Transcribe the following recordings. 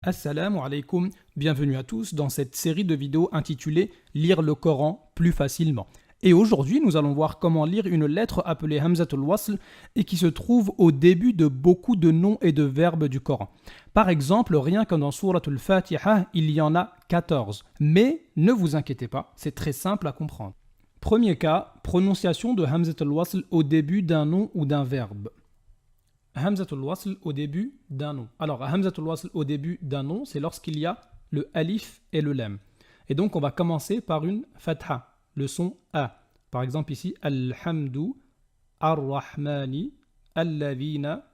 Assalamu alaikum, bienvenue à tous dans cette série de vidéos intitulée « Lire le Coran plus facilement ». Et aujourd'hui, nous allons voir comment lire une lettre appelée Hamzatul Wasl et qui se trouve au début de beaucoup de noms et de verbes du Coran. Par exemple, rien que dans Souratul Fatiha, il y en a 14. Mais ne vous inquiétez pas, c'est très simple à comprendre. Premier cas, prononciation de Hamzatul Wasl au début d'un nom ou d'un verbe. Hamzatul Wasl au début d'un nom. Alors, Hamzatul Wasl au début d'un nom, c'est lorsqu'il y a le alif et le lam. Et donc, on va commencer par une fatha, le son A. Par exemple, ici, Alhamdu, Ar-Rahmani, Al-Lavina,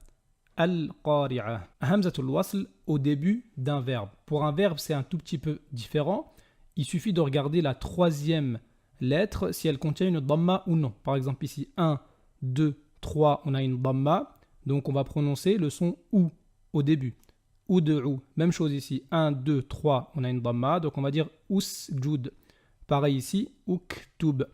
Al-Qari'a. Hamzatul Wasl au début d'un verbe. Pour un verbe, c'est un tout petit peu différent. Il suffit de regarder la troisième lettre, si elle contient une dhamma ou non. Par exemple, ici, 1, 2, 3, on a une dhamma. Donc, on va prononcer le son OU au début. Ud'u. Même chose ici. 1, 2, 3, on a une dhamma. Donc, on va dire usjud. Pareil ici. Uktub.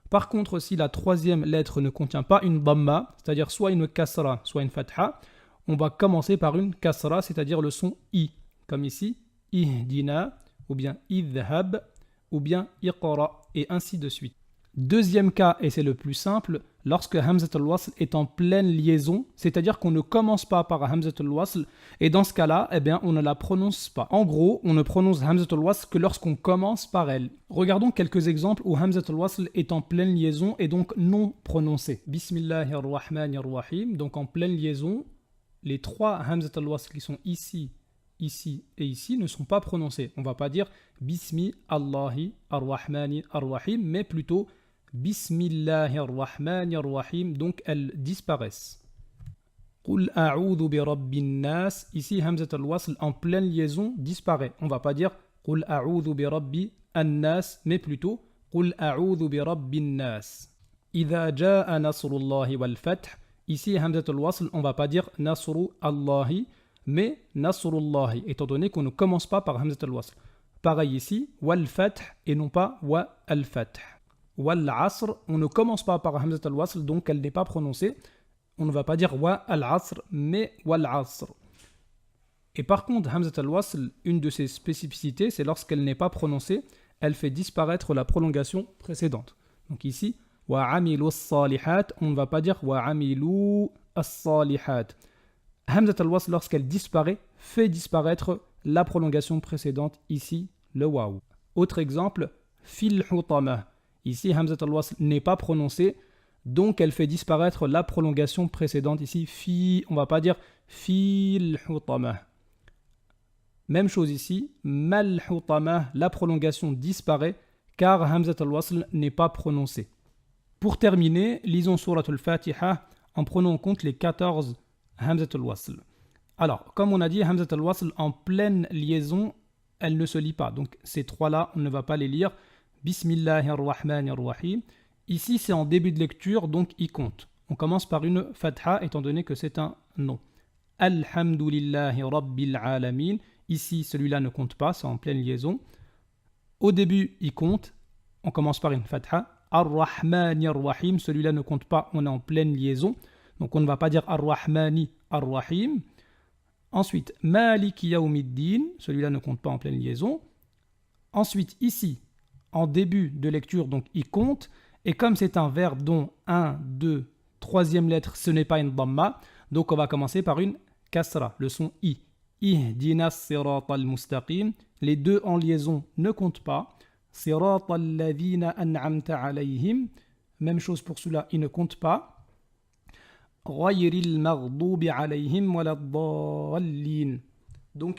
Par contre, si la troisième lettre ne contient pas une dhamma, c'est-à-dire soit une kasra, soit une fatha, on va commencer par une kasra, c'est-à-dire le son I. Comme ici. Ihdina, ou bien idhab, ou bien iqra, et ainsi de suite. Deuxième cas, et c'est le plus simple, lorsque Hamzatul Wasl est en pleine liaison, c'est-à-dire qu'on ne commence pas par Hamzatul Wasl, et dans ce cas-là, eh bien, on ne la prononce pas. En gros, on ne prononce Hamzatul Wasl que lorsqu'on commence par elle. Regardons quelques exemples où Hamzatul Wasl est en pleine liaison et donc non prononcé. Bismillahirrahmanirrahim, donc en pleine liaison, les trois Hamzatul Wasl qui sont ici, ici et ici ne sont pas prononcés. On ne va pas dire Bismi Allahi Ar-Rahmani Ar-Rahim, mais plutôt Bismillahirrahmanirrahim, donc elles disparaissent. Qul a'udhu bi rabbin nas, ici Hamzatul Wasl en pleine liaison disparaît. On ne va pas dire Qul a'udhu bi rabbi an-nas, mais plutôt Qul a'udhu bi rabbin nas. Idha ja'a nasrullahi wal fath, ici Hamzatul Wasl, on ne va pas dire Nasru Allahi, mais Nasrullahi, étant donné qu'on ne commence pas par Hamzatul Wasl. Pareil ici, wal fath et non pas wa al fath. Wal asr, on ne commence pas par Hamzatul Wasl, donc elle n'est pas prononcée. On ne va pas dire wa al asr, mais wal asr. Et par contre, Hamzatul Wasl, une de ses spécificités, c'est lorsqu'elle n'est pas prononcée, elle fait disparaître la prolongation précédente. Donc ici, wa amilu as-salihat, on ne va pas dire wa amilu as-salihat. Hamzatul Wasl, lorsqu'elle disparaît, fait disparaître la prolongation précédente, ici, le waw. Autre exemple, fil hutamah. Ici, Hamzatul Wasl n'est pas prononcée, donc elle fait disparaître la prolongation précédente, ici, fi, on ne va pas dire fil hutamah. Même chose ici, mal hutamah, la prolongation disparaît, car Hamzatul Wasl n'est pas prononcée. Pour terminer, lisons Souratul Fatiha en prenant en compte les 14 Hamzatul Wasl. Alors, comme on a dit, Hamzatul Wasl en pleine liaison, elle ne se lit pas. Donc, ces trois-là, on ne va pas les lire. Bismillahirrahmanirrahim. Ici, c'est en début de lecture, donc il compte. On commence par une fatha, étant donné que c'est un nom. Alhamdulillahi rabbil alamin. Ici, celui-là ne compte pas, c'est en pleine liaison. Au début, il compte. On commence par une fatha. Ar-Rahmanir-Rahim. Celui-là ne compte pas, on est en pleine liaison. Donc, on ne va pas dire Ar-Rahmani, Ar-Rahim. Ensuite, Maliki Yawmiddin, celui-là ne compte pas en pleine liaison. Ensuite, ici, en début de lecture, donc il compte. Et comme c'est un verbe dont 1, 2, troisième lettre, ce n'est pas une dhamma, donc on va commencer par une kasra, le son I. Ihdina siratal mustaqim. Les deux en liaison ne comptent pas. Siratal ladhina an'amta alayhim. Même chose pour cela, il ne compte pas. Donc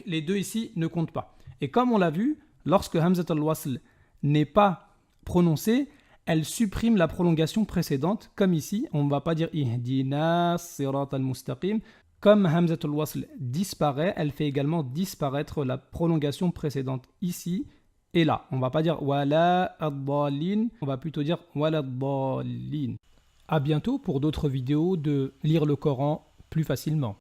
les deux ici ne comptent pas. Et comme on l'a vu, lorsque Hamzatul Wasl n'est pas prononcée, elle supprime la prolongation précédente, comme ici, on ne va pas dire Ihdina siratal mustaqim. Comme Hamzatul Wasl disparaît, elle fait également disparaître la prolongation précédente ici et là. On ne va pas dire Wala ad-dallin, on va plutôt dire Wala ad-dallin. À bientôt pour d'autres vidéos de lire le Coran plus facilement.